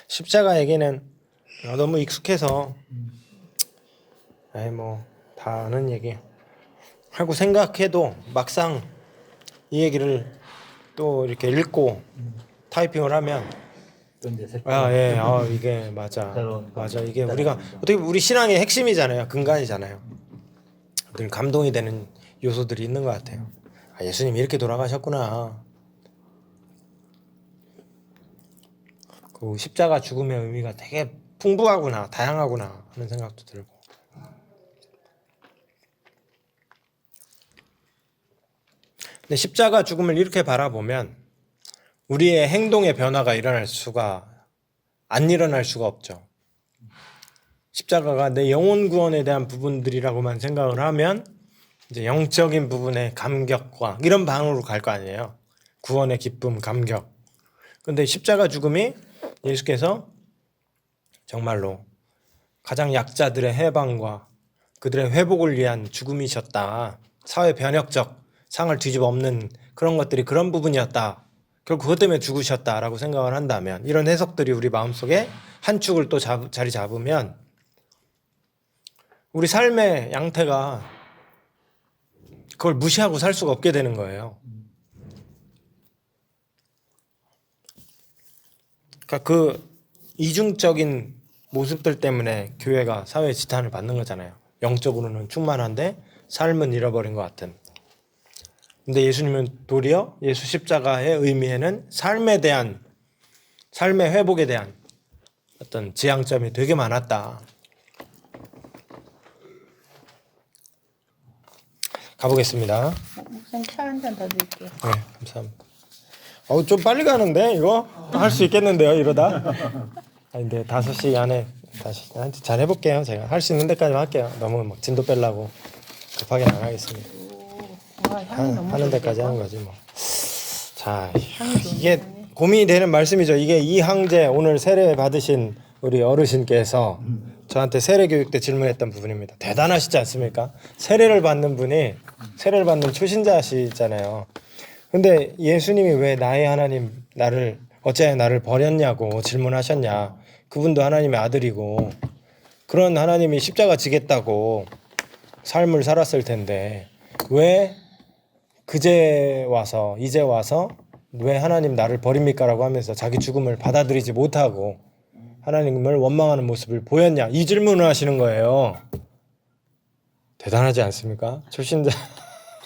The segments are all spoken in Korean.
십자가 얘기는 너무 익숙해서 뭐 다 아는 얘기 하고 생각해도 막상 이 얘기를 또 이렇게 읽고 타이핑을 하면 이게 맞아 이게 우리가 어떻게 우리 신앙의 핵심이잖아요. 근간이잖아요. 늘 감동이 되는 요소들이 있는 것 같아요. 예수님이 이렇게 돌아가셨구나. 그 십자가 죽음의 의미가 되게 풍부하구나, 다양하구나 하는 생각도 들고. 근데 십자가 죽음을 이렇게 바라보면 우리의 행동의 변화가 안 일어날 수가 없죠. 십자가가 내 영혼 구원에 대한 부분들이라고만 생각을 하면 이제 영적인 부분의 감격과 이런 방으로 갈 거 아니에요. 구원의 기쁨, 감격. 근데 십자가 죽음이 예수께서 정말로 가장 약자들의 해방과 그들의 회복을 위한 죽음이셨다. 사회 변혁적 상을 뒤집어 엎는 그런 것들이 그런 부분이었다. 결국 그것 때문에 죽으셨다라고 생각을 한다면 이런 해석들이 우리 마음속에 한 축을 또 자리 잡으면 우리 삶의 양태가 그걸 무시하고 살 수가 없게 되는 거예요. 그러니까 그 이중적인 모습들 때문에 교회가 사회의 지탄을 받는 거잖아요. 영적으로는 충만한데 삶은 잃어버린 것 같은. 근데 예수님은 도리어 예수 십자가의 의미에는 삶의 회복에 대한 어떤 지향점이 되게 많았다. 가보겠습니다. 목사님 차 한 잔 더 드릴게요. 네, 감사합니다. 좀 빨리 가는데 이거 할 수 있겠는데요 이러다. 근데 5시 안에 다시 잘 해볼게요. 제가 할 수 있는 데까지만 할게요. 너무 막 진도 빼려고 급하게는 안 하겠습니다. 하는 데까지 하는 거지 뭐. 자, 이게 고민이 되는 말씀이죠. 이게 이항재 오늘 세례 받으신 우리 어르신께서 저한테 세례 교육 때 질문했던 부분입니다. 대단하시지 않습니까? 세례를 받는 초신자시잖아요. 근데 예수님이 왜 나의 하나님 어째 나를 버렸냐고 질문하셨냐. 그분도 하나님의 아들이고 그런 하나님이 십자가 지겠다고 삶을 살았을 텐데 왜 이제 와서 왜 하나님 나를 버립니까? 라고 하면서 자기 죽음을 받아들이지 못하고 하나님을 원망하는 모습을 보였냐. 이 질문을 하시는 거예요. 대단하지 않습니까? 초신자.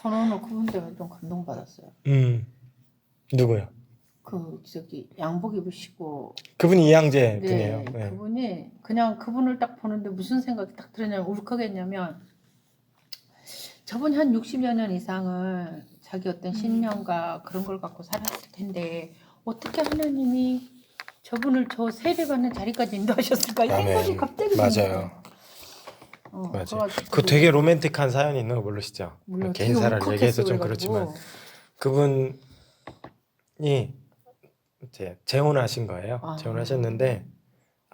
저는 오늘 그분 때문에 좀 감동받았어요. 누구요? 양복 입으시고 그분이 이항재 분이에요. 네. 그분이 그냥 그분을 딱 보는데 무슨 생각이 딱 들었냐면 울컥했냐면 저분이 한 60여 년 이상을 자기 어떤 신념과 그런 걸 갖고 살았을 텐데 어떻게 하나님이 저분을 저 세례받는 자리까지 인도하셨을까? 이 생각이 갑자기 맞아요. 맞아요. 그 되게 로맨틱한 사연이 있는 거 모르시죠? 개인사를 얘기해서 좀 그렇지만 그분이 이제 재혼하신 거예요. 재혼하셨는데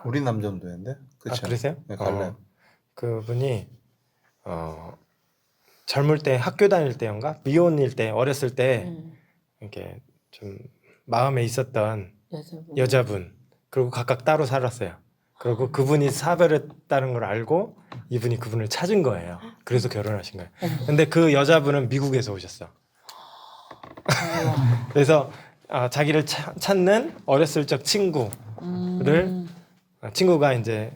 우리 남정도인데 그렇죠? 그러세요? 네, 갈래. 그분이 젊을 때 학교 다닐 때인가 미혼일 때 어렸을 때 이렇게 좀 마음에 있었던 여자분 그리고 각각 따로 살았어요. 그리고 그분이 사별했다는 걸 알고 이분이 그분을 찾은 거예요. 그래서 결혼하신 거예요. 근데 그 여자분은 미국에서 오셨어. 그래서 자기를 찾는 어렸을 적 친구가 이제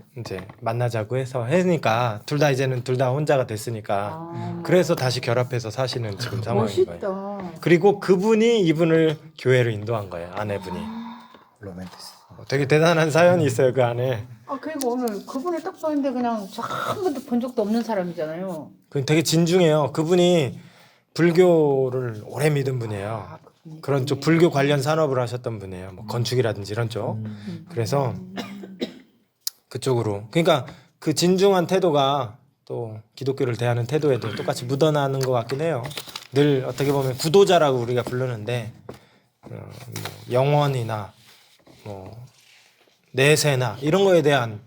만나자고 해서 했으니까 둘 다 혼자가 됐으니까 그래서 다시 결합해서 사시는 지금 상황인 거예요. 멋있다. 그리고 그분이 이분을 교회로 인도한 거예요. 아내분이. 로맨티스. 되게 대단한 사연이 있어요 그 안에. 그리고 오늘 그분을 딱 봤는데 그냥 저 한 번도 본 적도 없는 사람이잖아요. 그 되게 진중해요. 그분이 불교를 오래 믿은 분이에요. 그런 쪽 불교 관련 산업을 하셨던 분이에요. 뭐 건축이라든지 이런 쪽. 그래서 그쪽으로. 그러니까 그 진중한 태도가 또 기독교를 대하는 태도에도 똑같이 묻어나는 것 같긴 해요. 늘 어떻게 보면 구도자라고 우리가 부르는데 영원이나 내세나 이런 거에 대한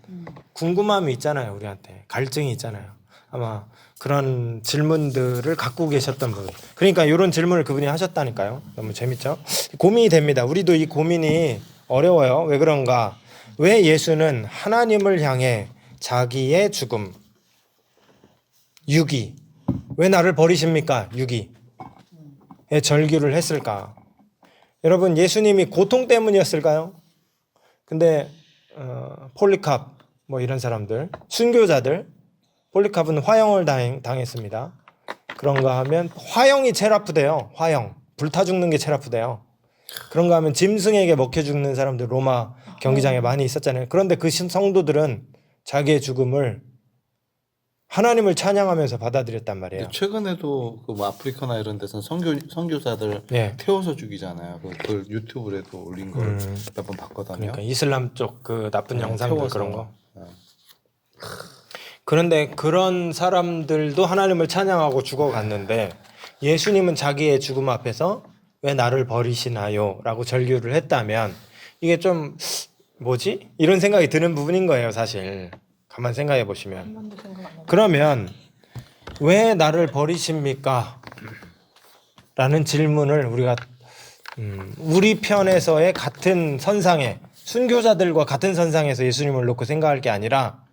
궁금함이 있잖아요. 우리한테 갈증이 있잖아요. 아마 그런 질문들을 갖고 계셨던 분. 그러니까 이런 질문을 그분이 하셨다니까요. 너무 재밌죠? 고민이 됩니다. 우리도 이 고민이 어려워요. 왜 그런가? 왜 예수는 하나님을 향해 자기의 죽음, 유기, 왜 나를 버리십니까? 유기의 절규를 했을까? 여러분, 예수님이 고통 때문이었을까요? 근데 폴리캅 뭐 이런 사람들, 순교자들, 폴리캅은 화형을 당했습니다. 그런가 하면 화형이 제일 아프대요. 화형, 불타 죽는 게 제일 아프대요. 그런가 하면 짐승에게 먹혀 죽는 사람들 로마 경기장에 많이 있었잖아요. 그런데 그 성도들은 자기의 죽음을 하나님을 찬양하면서 받아들였단 말이에요. 최근에도 그 뭐 아프리카나 이런 데서는 선교사들 예. 태워서 죽이잖아요. 그걸 유튜브에도 올린 걸 몇 번 봤거든요. 그러니까 이슬람 쪽 그 나쁜 영상들 태워서. 그런 거. 네. 그런데 그런 사람들도 하나님을 찬양하고 죽어갔는데 예수님은 자기의 죽음 앞에서 왜 나를 버리시나요? 라고 절규를 했다면 이게 좀 뭐지? 이런 생각이 드는 부분인 거예요, 사실. 가만 생각해 보시면. 한 번도 생각 안 해봤어요. 그러면 왜 나를 버리십니까? 라는 질문을 우리가 우리 편에서의 같은 선상에 순교자들과 같은 선상에서 예수님을 놓고 생각할 게 아니라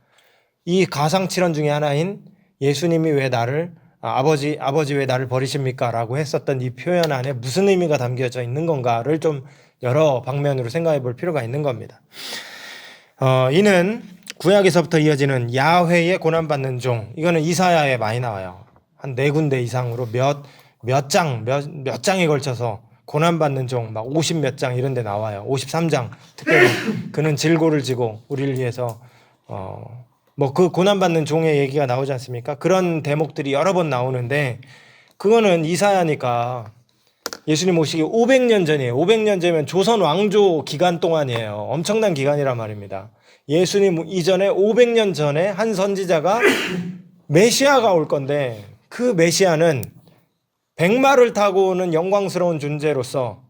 이 가상칠언 중에 하나인 예수님이 왜 나를 아버지 왜 나를 버리십니까? 라고 했었던 이 표현 안에 무슨 의미가 담겨져 있는 건가를 좀 여러 방면으로 생각해 볼 필요가 있는 겁니다. 이는 구약에서부터 이어지는 야훼의 고난받는 종, 이거는 이사야에 많이 나와요. 한 4군데 이상으로 몇 장에 걸쳐서 고난받는 종, 막 50 몇 장 이런 데 나와요. 53장. 특별히 그는 질고를 지고 우리를 위해서 뭐 그 고난받는 종의 얘기가 나오지 않습니까? 그런 대목들이 여러 번 나오는데 그거는 이사야니까 예수님 오시기 500년 전이에요. 500년 전이면 조선 왕조 기간 동안이에요. 엄청난 기간이란 말입니다. 예수님 이전에 500년 전에 한 선지자가 메시아가 올 건데 그 메시아는 백마를 타고 오는 영광스러운 존재로서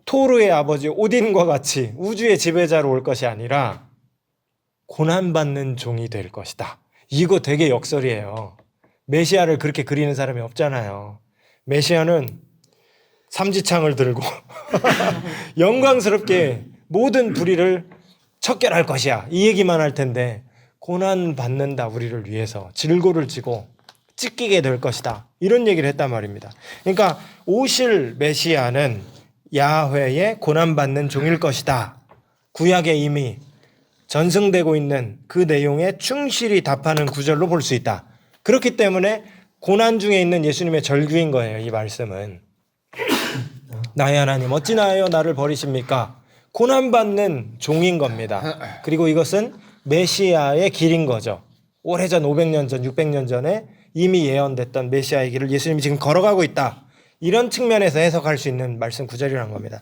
토르의 아버지 오딘과 같이 우주의 지배자로 올 것이 아니라 고난받는 종이 될 것이다. 이거 되게 역설이에요. 메시아를 그렇게 그리는 사람이 없잖아요. 메시아는 삼지창을 들고 영광스럽게 모든 불의를 척결할 것이야. 이 얘기만 할 텐데 고난받는다 우리를 위해서 질고를 지고 찢기게 될 것이다. 이런 얘기를 했단 말입니다. 그러니까 오실 메시아는 야훼의 고난받는 종일 것이다. 구약에 이미 전승되고 있는 그 내용에 충실히 답하는 구절로 볼 수 있다. 그렇기 때문에 고난 중에 있는 예수님의 절규인 거예요. 이 말씀은. 나의 하나님 어찌나요 나를 버리십니까? 고난받는 종인 겁니다. 그리고 이것은 메시아의 길인 거죠. 오래전 500년 전 600년 전에 이미 예언됐던 메시아의 길을 예수님이 지금 걸어가고 있다. 이런 측면에서 해석할 수 있는 말씀 구절이라는 겁니다.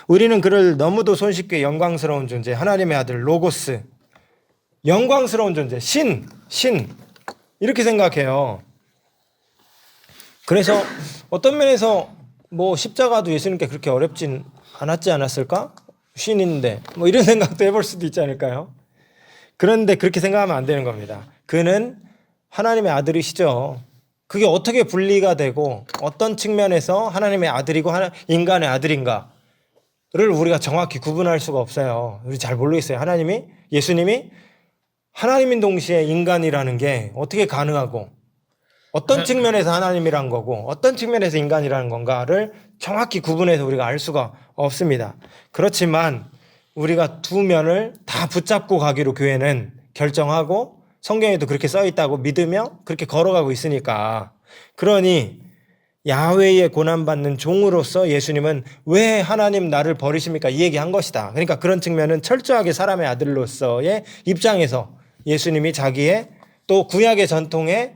우리는 그를 너무도 손쉽게 영광스러운 존재, 하나님의 아들 로고스, 영광스러운 존재, 신 이렇게 생각해요. 그래서 어떤 면에서 뭐 십자가도 예수님께 그렇게 어렵진 않았지 않았을까? 신인데 뭐 이런 생각도 해볼 수도 있지 않을까요? 그런데 그렇게 생각하면 안 되는 겁니다. 그는 하나님의 아들이시죠. 그게 어떻게 분리가 되고 어떤 측면에서 하나님의 아들이고 인간의 아들인가를 우리가 정확히 구분할 수가 없어요. 우리 잘 모르겠어요. 예수님이 하나님인 동시에 인간이라는 게 어떻게 가능하고 어떤 측면에서 하나님이란 거고 어떤 측면에서 인간이라는 건가를 정확히 구분해서 우리가 알 수가 없습니다. 그렇지만 우리가 두 면을 다 붙잡고 가기로 교회는 결정하고 성경에도 그렇게 써 있다고 믿으며 그렇게 걸어가고 있으니까, 그러니 야훼의 고난받는 종으로서 예수님은 왜 하나님 나를 버리십니까? 이 얘기한 것이다. 그러니까 그런 측면은 철저하게 사람의 아들로서의 입장에서 예수님이 자기의 또 구약의 전통에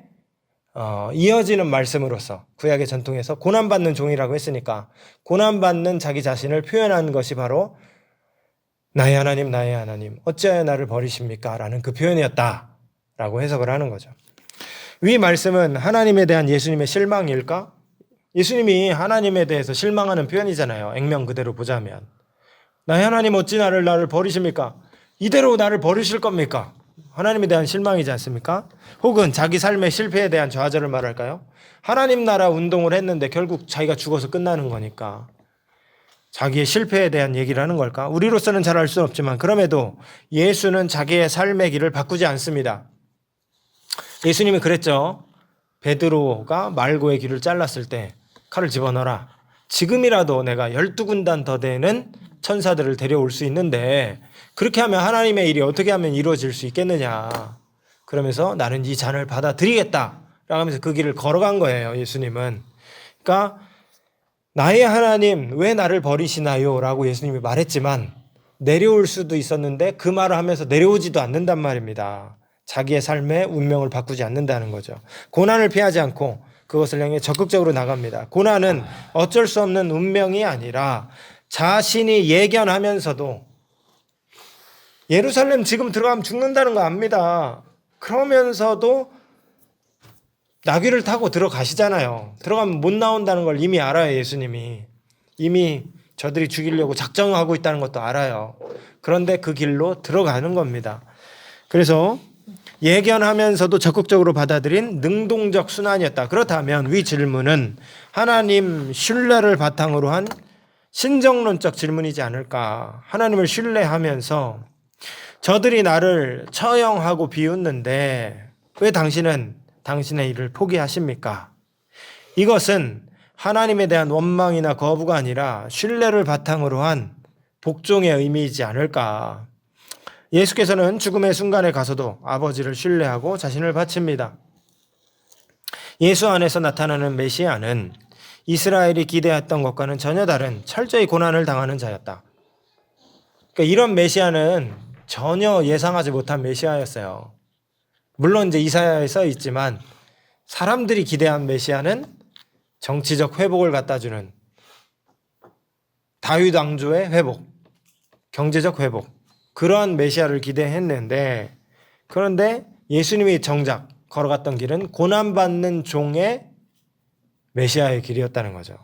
이어지는 말씀으로서 구약의 전통에서 고난받는 종이라고 했으니까 고난받는 자기 자신을 표현한 것이 바로 나의 하나님 어찌하여 나를 버리십니까? 라는 그 표현이었다라고 해석을 하는 거죠. 위 말씀은 하나님에 대한 예수님의 실망일까? 예수님이 하나님에 대해서 실망하는 표현이잖아요. 액면 그대로 보자면. 나의 하나님 어찌 나를 버리십니까? 이대로 나를 버리실 겁니까? 하나님에 대한 실망이지 않습니까? 혹은 자기 삶의 실패에 대한 좌절을 말할까요? 하나님 나라 운동을 했는데 결국 자기가 죽어서 끝나는 거니까 자기의 실패에 대한 얘기를 하는 걸까? 우리로서는 잘 알 수는 없지만 그럼에도 예수는 자기의 삶의 길을 바꾸지 않습니다. 예수님이 그랬죠. 베드로가 말고의 길을 잘랐을 때 칼을 집어넣어라. 지금이라도 내가 12군단 더 되는 천사들을 데려올 수 있는데 그렇게 하면 하나님의 일이 어떻게 하면 이루어질 수 있겠느냐. 그러면서 나는 이 잔을 받아들이겠다. 라고 하면서 그 길을 걸어간 거예요. 예수님은. 그러니까 나의 하나님 왜 나를 버리시나요? 라고 예수님이 말했지만 내려올 수도 있었는데 그 말을 하면서 내려오지도 않는단 말입니다. 자기의 삶의 운명을 바꾸지 않는다는 거죠. 고난을 피하지 않고 그것을 향해 적극적으로 나갑니다. 고난은 어쩔 수 없는 운명이 아니라 자신이 예견하면서도 예루살렘 지금 들어가면 죽는다는 거 압니다. 그러면서도 나귀를 타고 들어가시잖아요. 들어가면 못 나온다는 걸 이미 알아요. 예수님이. 이미 저들이 죽이려고 작정하고 있다는 것도 알아요. 그런데 그 길로 들어가는 겁니다. 그래서 예견하면서도 적극적으로 받아들인 능동적 순환이었다. 그렇다면 위 질문은 하나님 신뢰를 바탕으로 한 신정론적 질문이지 않을까. 하나님을 신뢰하면서 저들이 나를 처형하고 비웃는데 왜 당신은 당신의 일을 포기하십니까? 이것은 하나님에 대한 원망이나 거부가 아니라 신뢰를 바탕으로 한 복종의 의미이지 않을까. 예수께서는 죽음의 순간에 가서도 아버지를 신뢰하고 자신을 바칩니다. 예수 안에서 나타나는 메시아는 이스라엘이 기대했던 것과는 전혀 다른 철저히 고난을 당하는 자였다. 그러니까 이런 메시아는 전혀 예상하지 못한 메시아였어요. 물론 이제 이사야에 써 있지만 사람들이 기대한 메시아는 정치적 회복을 갖다주는 다윗 왕조의 회복, 경제적 회복 그러한 메시아를 기대했는데 그런데 예수님이 정작 걸어갔던 길은 고난받는 종의 메시아의 길이었다는 거죠.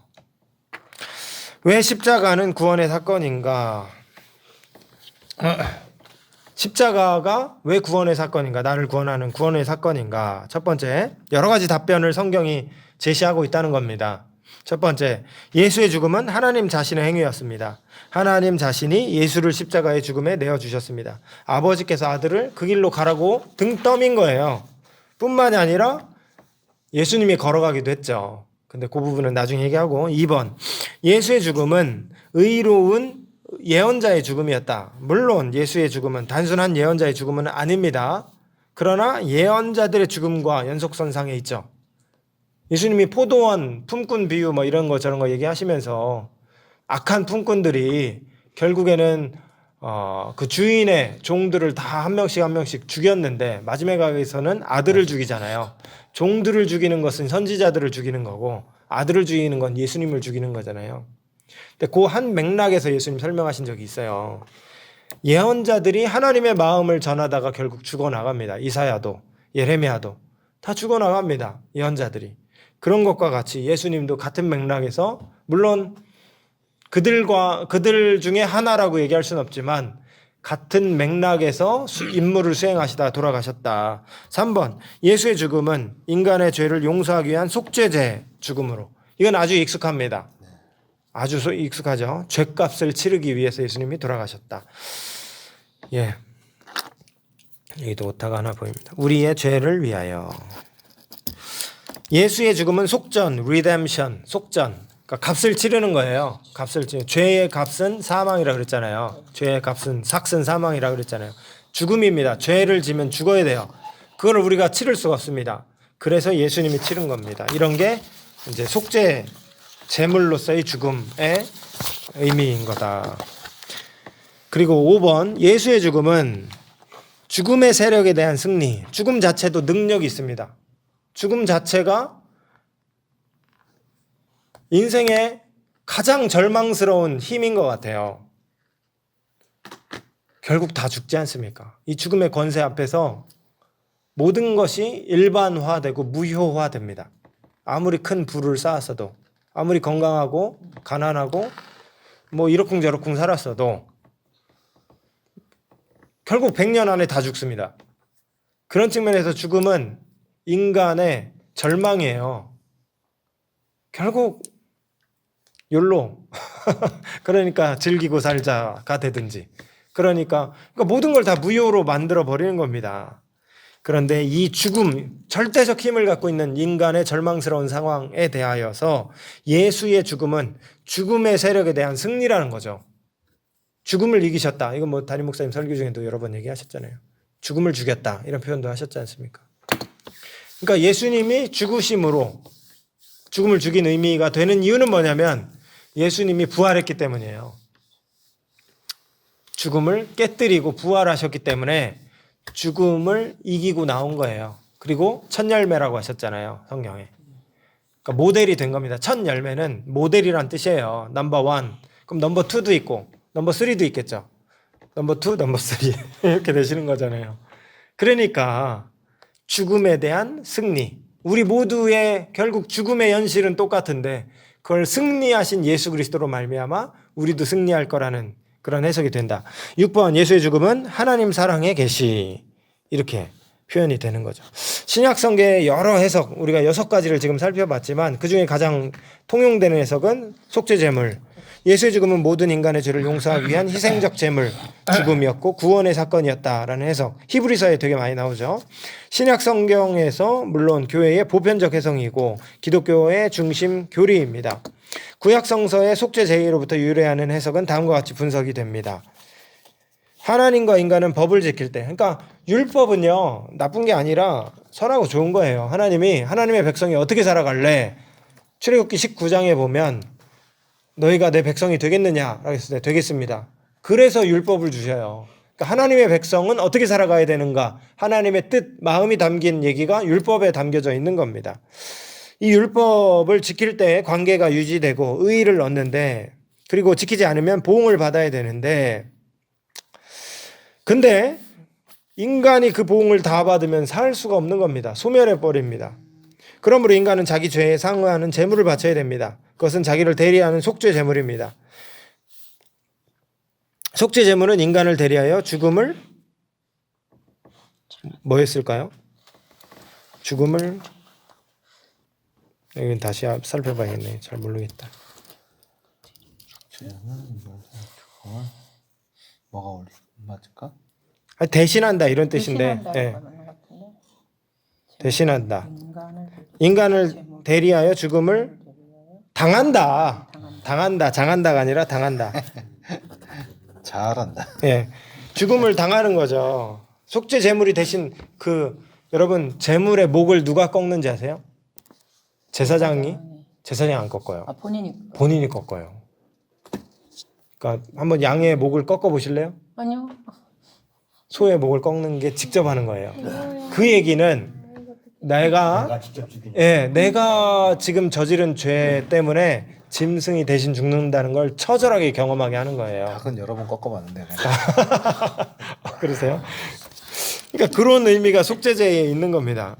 왜 십자가는 구원의 사건인가? 십자가가 왜 구원의 사건인가? 나를 구원하는 구원의 사건인가? 첫 번째, 여러 가지 답변을 성경이 제시하고 있다는 겁니다. 첫 번째, 예수의 죽음은 하나님 자신의 행위였습니다. 하나님 자신이 예수를 십자가의 죽음에 내어주셨습니다. 아버지께서 아들을 그 길로 가라고 등 떠민 거예요. 뿐만이 아니라 예수님이 걸어가기도 했죠. 근데 그 부분은 나중에 얘기하고 2번, 예수의 죽음은 의로운 예언자의 죽음이었다. 물론 예수의 죽음은 단순한 예언자의 죽음은 아닙니다. 그러나 예언자들의 죽음과 연속선상에 있죠. 예수님이 포도원 품꾼 비유 뭐 이런 거 저런 거 얘기하시면서 악한 품꾼들이 결국에는 그 주인의 종들을 다 한 명씩 한 명씩 죽였는데 마지막에서는 아들을 죽이잖아요. 종들을 죽이는 것은 선지자들을 죽이는 거고 아들을 죽이는 건 예수님을 죽이는 거잖아요. 근데 그 한 맥락에서 예수님 설명하신 적이 있어요. 예언자들이 하나님의 마음을 전하다가 결국 죽어나갑니다. 이사야도 예레미야도 다 죽어나갑니다. 예언자들이. 그런 것과 같이 예수님도 같은 맥락에서 물론 그들 중에 하나라고 얘기할 수는 없지만 같은 맥락에서 임무를 수행하시다 돌아가셨다. 3번, 예수의 죽음은 인간의 죄를 용서하기 위한 속죄제 죽음으로. 이건 아주 익숙합니다. 아주 익숙하죠. 죄값을 치르기 위해서 예수님이 돌아가셨다. 예, 여기도 오타가 하나 보입니다. 우리의 죄를 위하여. 예수의 죽음은 속전, redemption, 속전. 그러니까 값을 치르는 거예요. 값을 치르는. 죄의 값은 사망이라 그랬잖아요. 죄의 값은 삭슨 사망이라 그랬잖아요. 죽음입니다. 죄를 지면 죽어야 돼요. 그걸 우리가 치를 수가 없습니다. 그래서 예수님이 치른 겁니다. 이런 게 이제 속죄 제물로서의 죽음의 의미인 거다. 그리고 5번, 예수의 죽음은 죽음의 세력에 대한 승리. 죽음 자체도 능력이 있습니다. 죽음 자체가 인생의 가장 절망스러운 힘인 것 같아요. 결국 다 죽지 않습니까? 이 죽음의 권세 앞에서 모든 것이 일반화되고 무효화됩니다. 아무리 큰 부를 쌓았어도, 아무리 건강하고 가난하고 뭐 이러쿵저러쿵 살았어도 결국 100년 안에 다 죽습니다. 그런 측면에서 죽음은 인간의 절망이에요. 결국 욜로. 그러니까 즐기고 살자가 되든지. 그러니까 모든 걸 다 무효로 만들어 버리는 겁니다. 그런데 이 죽음, 절대적 힘을 갖고 있는 인간의 절망스러운 상황에 대하여서 예수의 죽음은 죽음의 세력에 대한 승리라는 거죠. 죽음을 이기셨다. 이건 뭐 담임 목사님 설교 중에도 여러 번 얘기하셨잖아요. 죽음을 죽였다. 이런 표현도 하셨지 않습니까? 그러니까 예수님이 죽으심으로 죽음을 죽인 의미가 되는 이유는 뭐냐면 예수님이 부활했기 때문이에요. 죽음을 깨뜨리고 부활하셨기 때문에 죽음을 이기고 나온 거예요. 그리고 첫 열매라고 하셨잖아요. 성경에. 그러니까 모델이 된 겁니다. 첫 열매는 모델이란 뜻이에요. 넘버 원. 그럼 넘버 투도 있고 넘버 쓰리도 있겠죠. 넘버 투, 넘버 쓰리 이렇게 되시는 거잖아요. 그러니까 죽음에 대한 승리. 우리 모두의 결국 죽음의 현실은 똑같은데 그걸 승리하신 예수 그리스도로 말미암아 우리도 승리할 거라는 그런 해석이 된다. 6번 예수의 죽음은 하나님 사랑의 계시 이렇게 표현이 되는 거죠. 신약성경의 여러 해석 우리가 6가지를 지금 살펴봤지만 그중에 가장 통용되는 해석은 속죄제물. 예수의 죽음은 모든 인간의 죄를 용서하기 위한 희생적 제물 죽음이었고 구원의 사건이었다라는 해석. 히브리서에 되게 많이 나오죠. 신약 성경에서 물론 교회의 보편적 해석이고 기독교의 중심 교리입니다. 구약 성서의 속죄 제의로부터 유래하는 해석은 다음과 같이 분석이 됩니다. 하나님과 인간은 법을 지킬 때, 그러니까 율법은요 나쁜 게 아니라 선하고 좋은 거예요. 하나님이 하나님의 백성이 어떻게 살아갈래? 출애굽기 19장에 보면 너희가 내 백성이 되겠느냐라고 했을 때 되겠습니다. 그래서 율법을 주셔요. 그러니까 하나님의 백성은 어떻게 살아가야 되는가? 하나님의 뜻, 마음이 담긴 얘기가 율법에 담겨져 있는 겁니다. 이 율법을 지킬 때 관계가 유지되고 의의를 얻는데 그리고 지키지 않으면 보응을 받아야 되는데 근데 인간이 그 보응을 다 받으면 살 수가 없는 겁니다. 소멸해 버립니다. 그러므로 인간은 자기 죄에 상응하는 제물을 바쳐야 됩니다. 그것은 자기를 대리하는 속죄 제물입니다. 속죄 제물은 인간을 대리하여 죽음을 뭐 했을까요? 죽음을 여기 다시 살펴봐야겠네. 잘 모르겠다. 뭐가 맞을까? 대신한다 이런 뜻인데 예. 대신한다. 인간을 대리하여 죽음을 당한다. 장한다가 아니라 당한다. 잘한다. 예, 죽음을 당하는 거죠. 속죄 제물이 대신 여러분 제물의 목을 누가 꺾는지 아세요? 제사장이 안 꺾어요. 본인이 꺾어요. 그러니까 한번 양의 목을 꺾어 보실래요? 아니요. 소의 목을 꺾는 게 직접 하는 거예요. 그 얘기는 내가 지금 저지른 죄 때문에 짐승이 대신 죽는다는 걸 처절하게 경험하게 하는 거예요. 닭은 여러 번 꺾어봤는데. 그러세요? 그러니까 그런 의미가 속죄제에 있는 겁니다.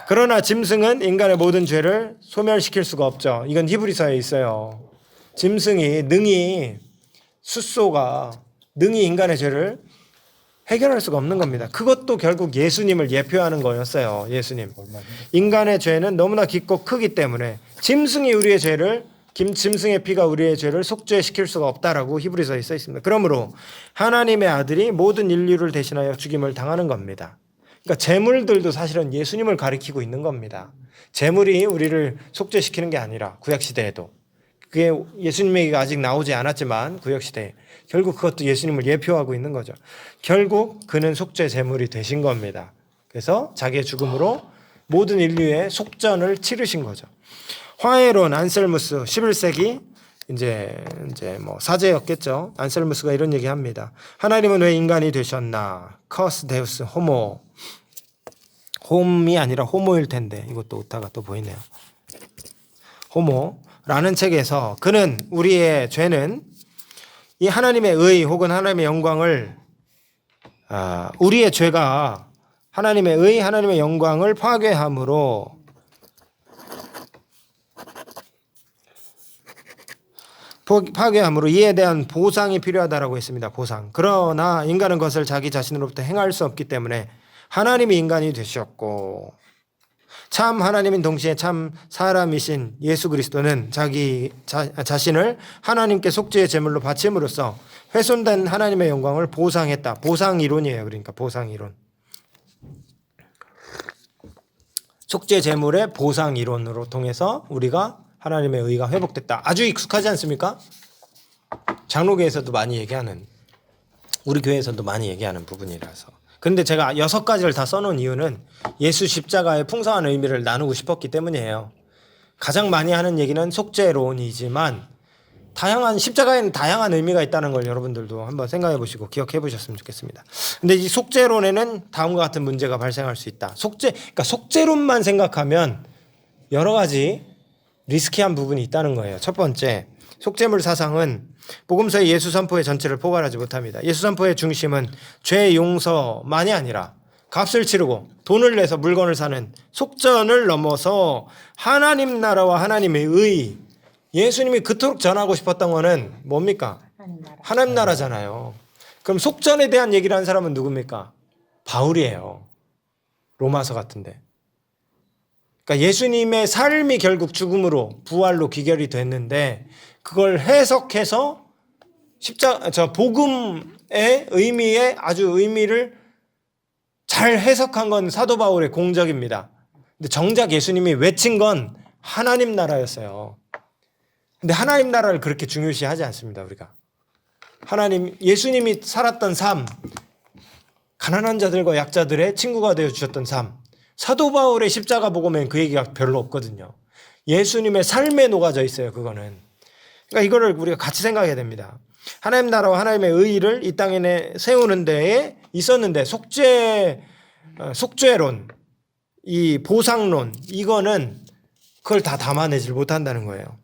그러나 짐승은 인간의 모든 죄를 소멸시킬 수가 없죠. 이건 히브리서에 있어요. 짐승이 숫소가 능히 인간의 죄를 해결할 수가 없는 겁니다. 그것도 결국 예수님을 예표하는 거였어요. 예수님. 인간의 죄는 너무나 깊고 크기 때문에 짐승의 피가 우리의 죄를 속죄시킬 수가 없다라고 히브리서에 써 있습니다. 그러므로 하나님의 아들이 모든 인류를 대신하여 죽임을 당하는 겁니다. 그러니까 제물들도 사실은 예수님을 가리키고 있는 겁니다. 제물이 우리를 속죄시키는 게 아니라 구약 시대에도 그게 예수님에게 아직 나오지 않았지만 구약 시대에 결국 그것도 예수님을 예표하고 있는 거죠. 결국 그는 속죄 제물이 되신 겁니다. 그래서 자기의 죽음으로 모든 인류의 속전을 치르신 거죠. 화해론 안셀무스 11세기 이제 뭐 사제였겠죠. 안셀무스가 이런 얘기합니다. 하나님은 왜 인간이 되셨나? 커스 데우스 호모. 홈이 아니라 호모일 텐데 이것도 오타가 또 보이네요. 호모라는 책에서 그는 우리의 죄는 이 하나님의 의 혹은 하나님의 영광을 우리의 죄가 하나님의 의 하나님의 영광을 파괴함으로 이에 대한 보상이 필요하다라고 했습니다. 보상. 그러나 인간은 그것을 자기 자신으로부터 행할 수 없기 때문에 하나님이 인간이 되셨고 참 하나님인 동시에 참 사람이신 예수 그리스도는 자기 자신을 하나님께 속죄의 제물로 바침으로써 훼손된 하나님의 영광을 보상했다. 보상 이론이에요. 그러니까 보상 이론. 속죄 제물의 보상 이론으로 통해서 우리가 하나님의 의가 회복됐다. 아주 익숙하지 않습니까? 장로교에서도 많이 얘기하는, 우리 교회에서도 많이 얘기하는 부분이라서. 근데 제가 6가지를 다 써놓은 이유는 예수 십자가의 풍성한 의미를 나누고 싶었기 때문이에요. 가장 많이 하는 얘기는 속죄론이지만 십자가에는 다양한 의미가 있다는 걸 여러분들도 한번 생각해 보시고 기억해 보셨으면 좋겠습니다. 근데 이 속죄론에는 다음과 같은 문제가 발생할 수 있다. 그러니까 속죄론만 생각하면 여러 가지 리스키한 부분이 있다는 거예요. 첫 번째, 속죄물 사상은 복음서의 예수 선포의 전체를 포괄하지 못합니다. 예수 선포의 중심은 죄 용서만이 아니라 값을 치르고 돈을 내서 물건을 사는 속전을 넘어서 하나님 나라와 하나님의 의, 예수님이 그토록 전하고 싶었던 거는 뭡니까? 하나님 나라잖아요. 그럼 속전에 대한 얘기를 한 사람은 누굽니까? 바울이에요. 로마서 같은데. 그러니까 예수님의 삶이 결국 죽음으로 부활로 귀결이 됐는데 그걸 해석해서 복음의 의미에 아주 의미를 잘 해석한 건 사도 바울의 공적입니다. 근데 정작 예수님이 외친 건 하나님 나라였어요. 근데 하나님 나라를 그렇게 중요시하지 않습니다, 우리가. 예수님이 살았던 삶, 가난한 자들과 약자들의 친구가 되어 주셨던 삶, 사도 바울의 십자가 복음엔 그 얘기가 별로 없거든요. 예수님의 삶에 녹아져 있어요, 그거는. 그러니까 이거를 우리가 같이 생각해야 됩니다. 하나님 나라와 하나님의 의의를 이 땅에 세우는 데에 있었는데 속죄론, 이 보상론, 이거는 그걸 다 담아내질 못한다는 거예요.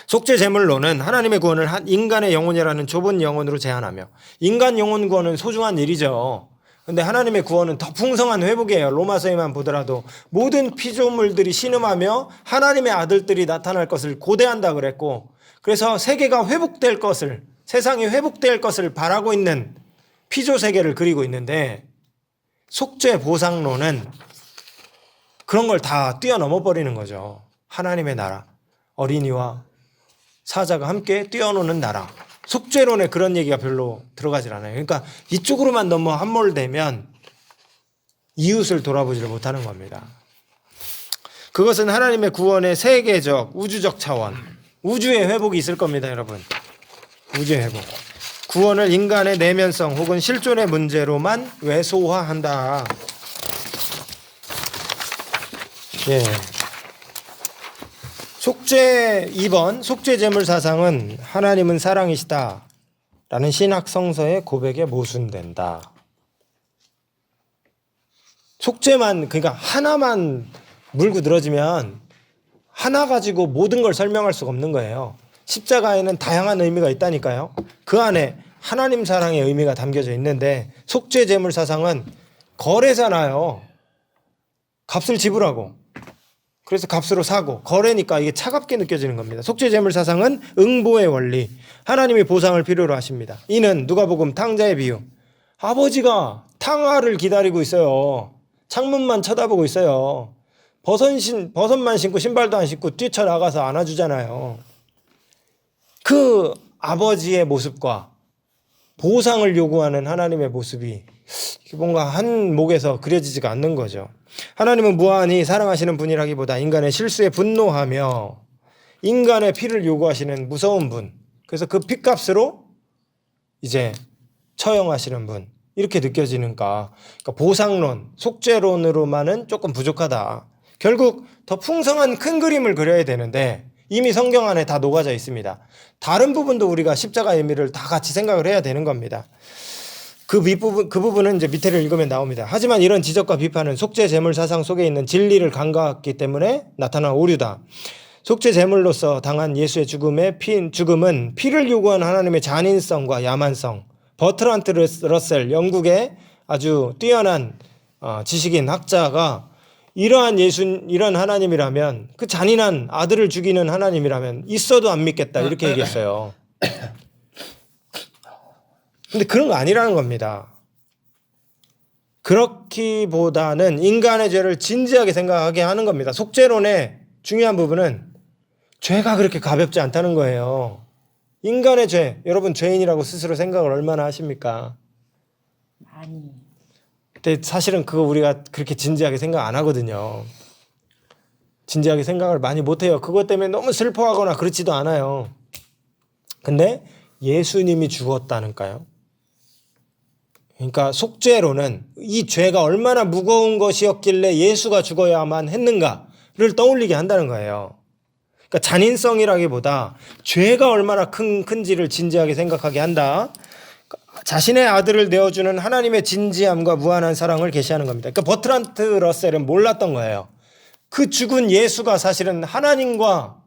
속죄 제물론은 하나님의 구원을 인간의 영혼이라는 좁은 영혼으로 제한하며, 인간 영혼 구원은 소중한 일이죠. 근데 하나님의 구원은 더 풍성한 회복이에요. 로마서에만 보더라도 모든 피조물들이 신음하며 하나님의 아들들이 나타날 것을 고대한다 그랬고, 그래서 세계가 회복될 것을, 세상이 회복될 것을 바라고 있는 피조 세계를 그리고 있는데, 속죄 보상론은 그런 걸 다 뛰어넘어 버리는 거죠. 하나님의 나라, 어린이와 사자가 함께 뛰어노는 나라. 속죄론에 그런 얘기가 별로 들어가질 않아요. 그러니까 이쪽으로만 너무 함몰되면 이웃을 돌아보지를 못하는 겁니다. 그것은 하나님의 구원의 세계적, 우주적 차원, 우주의 회복이 있을 겁니다, 여러분. 우주의 회복. 구원을 인간의 내면성 혹은 실존의 문제로만 왜소화한다. 예. 속죄 2번, 속죄 제물 사상은 하나님은 사랑이시다 라는 신학 성서의 고백에 모순된다. 속죄만, 그러니까 하나만 물고 늘어지면 하나 가지고 모든 걸 설명할 수가 없는 거예요. 십자가에는 다양한 의미가 있다니까요. 그 안에 하나님 사랑의 의미가 담겨져 있는데, 속죄 제물 사상은 거래잖아요. 값을 지불하고, 그래서 값으로 사고, 거래니까 이게 차갑게 느껴지는 겁니다. 속죄 제물 사상은 응보의 원리, 하나님이 보상을 필요로 하십니다. 이는 누가복음 탕자의 비유, 아버지가 탕화를 기다리고 있어요. 창문만 쳐다보고 있어요. 버섯만 신고 신발도 안 신고 뛰쳐나가서 안아주잖아요. 그 아버지의 모습과 보상을 요구하는 하나님의 모습이 뭔가 한 목에서 그려지지가 않는 거죠. 하나님은 무한히 사랑하시는 분이라기보다 인간의 실수에 분노하며 인간의 피를 요구하시는 무서운 분, 그래서 그 피값으로 이제 처형하시는 분, 이렇게 느껴지니까, 그러니까 보상론, 속죄론으로만은 조금 부족하다. 결국 더 풍성한 큰 그림을 그려야 되는데 이미 성경 안에 다 녹아져 있습니다. 다른 부분도 우리가 십자가의 의미를 다 같이 생각을 해야 되는 겁니다. 그 부분은 이제 밑에를 읽으면 나옵니다. 하지만 이런 지적과 비판은 속죄 제물 사상 속에 있는 진리를 간과했기 때문에 나타난 오류다. 속죄 제물로서 당한 예수의 죽음은 피를 요구한 하나님의 잔인성과 야만성. 버트란트 러셀, 영국의 아주 뛰어난 지식인 학자가 이런 하나님이라면, 그 잔인한 아들을 죽이는 하나님이라면 있어도 안 믿겠다, 이렇게 얘기했어요. 근데 그런 거 아니라는 겁니다. 그렇기보다는 인간의 죄를 진지하게 생각하게 하는 겁니다. 속죄론의 중요한 부분은 죄가 그렇게 가볍지 않다는 거예요. 인간의 죄, 여러분 죄인이라고 스스로 생각을 얼마나 하십니까? 많이. 근데 사실은 그거 우리가 그렇게 진지하게 생각 안 하거든요. 진지하게 생각을 많이 못 해요. 그것 때문에 너무 슬퍼하거나 그렇지도 않아요. 근데 예수님이 죽었다니까요. 그러니까 속죄로는 이 죄가 얼마나 무거운 것이었길래 예수가 죽어야만 했는가를 떠올리게 한다는 거예요. 그러니까 잔인성이라기보다 죄가 얼마나 큰지를 진지하게 생각하게 한다. 자신의 아들을 내어주는 하나님의 진지함과 무한한 사랑을 계시하는 겁니다. 그러니까 버트란트 러셀은 몰랐던 거예요. 그 죽은 예수가 사실은 하나님과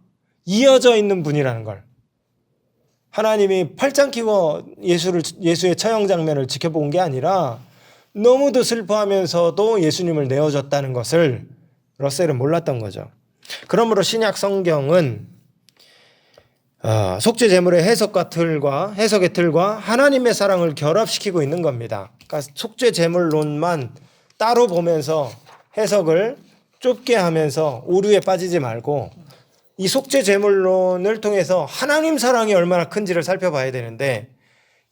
이어져 있는 분이라는 걸. 하나님이 팔짱 끼고 예수의 처형 장면을 지켜본 게 아니라 너무도 슬퍼하면서도 예수님을 내어줬다는 것을 러셀은 몰랐던 거죠. 그러므로 신약 성경은 속죄 제물의 해석의 틀과 하나님의 사랑을 결합시키고 있는 겁니다. 그러니까 속죄 제물론만 따로 보면서 해석을 좁게 하면서 오류에 빠지지 말고 이 속죄 제물론을 통해서 하나님 사랑이 얼마나 큰지를 살펴봐야 되는데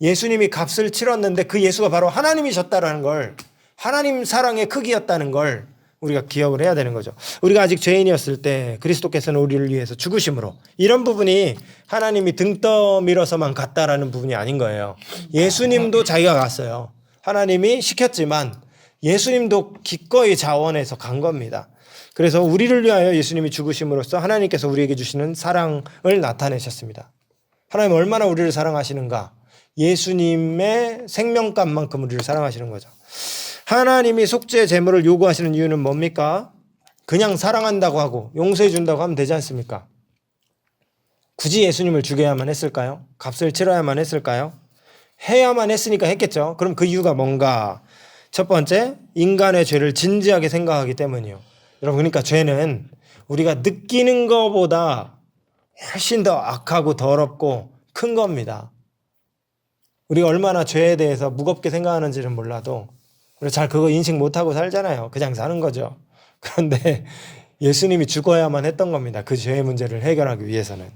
예수님이 값을 치렀는데 그 예수가 바로 하나님이셨다라는 걸, 하나님 사랑의 크기였다는 걸 우리가 기억을 해야 되는 거죠. 우리가 아직 죄인이었을 때 그리스도께서는 우리를 위해서 죽으심으로, 이런 부분이 하나님이 등 떠밀어서만 갔다라는 부분이 아닌 거예요. 예수님도 자기가 갔어요. 하나님이 시켰지만 예수님도 기꺼이 자원해서 간 겁니다. 그래서 우리를 위하여 예수님이 죽으심으로써 하나님께서 우리에게 주시는 사랑을 나타내셨습니다. 하나님 얼마나 우리를 사랑하시는가? 예수님의 생명값만큼 우리를 사랑하시는 거죠. 하나님이 속죄 제물을 요구하시는 이유는 뭡니까? 그냥 사랑한다고 하고 용서해 준다고 하면 되지 않습니까? 굳이 예수님을 죽여야만 했을까요? 값을 치러야만 했을까요? 해야만 했으니까 했겠죠. 그럼 그 이유가 뭔가? 첫 번째, 인간의 죄를 진지하게 생각하기 때문이요. 여러분, 그러니까 죄는 우리가 느끼는 것보다 훨씬 더 악하고 더럽고 큰 겁니다. 우리가 얼마나 죄에 대해서 무겁게 생각하는지는 몰라도 우리가 잘 그거 인식 못하고 살잖아요. 그냥 사는 거죠. 그런데 예수님이 죽어야만 했던 겁니다. 그 죄의 문제를 해결하기 위해서는.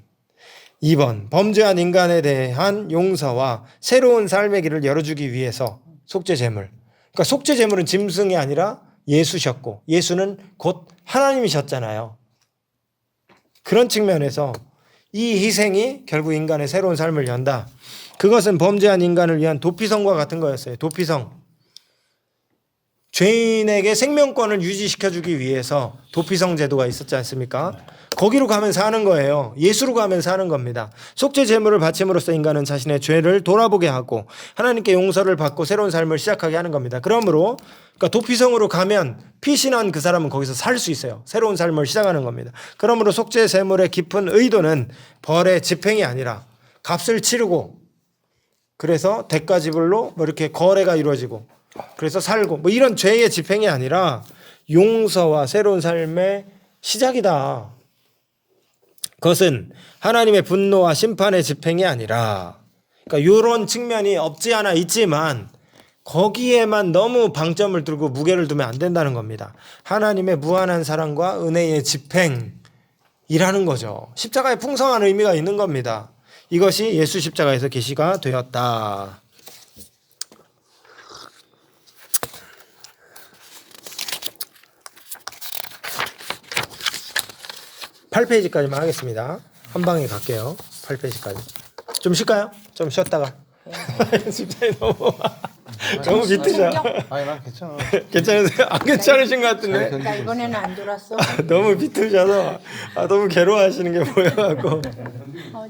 2번, 범죄한 인간에 대한 용서와 새로운 삶의 길을 열어주기 위해서 속죄 제물. 그러니까 속죄 제물은 짐승이 아니라 예수셨고 예수는 곧 하나님이셨잖아요. 그런 측면에서 이 희생이 결국 인간의 새로운 삶을 연다. 그것은 범죄한 인간을 위한 도피성과 같은 거였어요. 도피성. 죄인에게 생명권을 유지시켜주기 위해서 도피성 제도가 있었지 않습니까? 거기로 가면 사는 거예요. 예수로 가면 사는 겁니다. 속죄 제물을 바침으로써 인간은 자신의 죄를 돌아보게 하고 하나님께 용서를 받고 새로운 삶을 시작하게 하는 겁니다. 그러므로 그러니까 도피성으로 가면 피신한 그 사람은 거기서 살 수 있어요. 새로운 삶을 시작하는 겁니다. 그러므로 속죄 제물의 깊은 의도는 벌의 집행이 아니라 값을 치르고 그래서 대가 지불로 뭐 이렇게 거래가 이루어지고 그래서 살고 뭐 이런 죄의 집행이 아니라 용서와 새로운 삶의 시작이다. 그것은 하나님의 분노와 심판의 집행이 아니라, 그러니까 이런 측면이 없지 않아 있지만 거기에만 너무 방점을 두고 무게를 두면 안 된다는 겁니다. 하나님의 무한한 사랑과 은혜의 집행이라는 거죠. 십자가에 풍성한 의미가 있는 겁니다. 이것이 예수 십자가에서 계시가 되었다. 8페이지까지만 하겠습니다. 한 방에 갈게요. 8페이지까지. 좀 쉴까요? 좀 쉬었다가. 집사님 너무 비트죠? 아니 난 괜찮아. 괜찮으세요? 안 괜찮으신 것 같은데. 나 이번에는 안 졸았어. 너무 비트셔서 너무 괴로워하시는 게 보여갖고.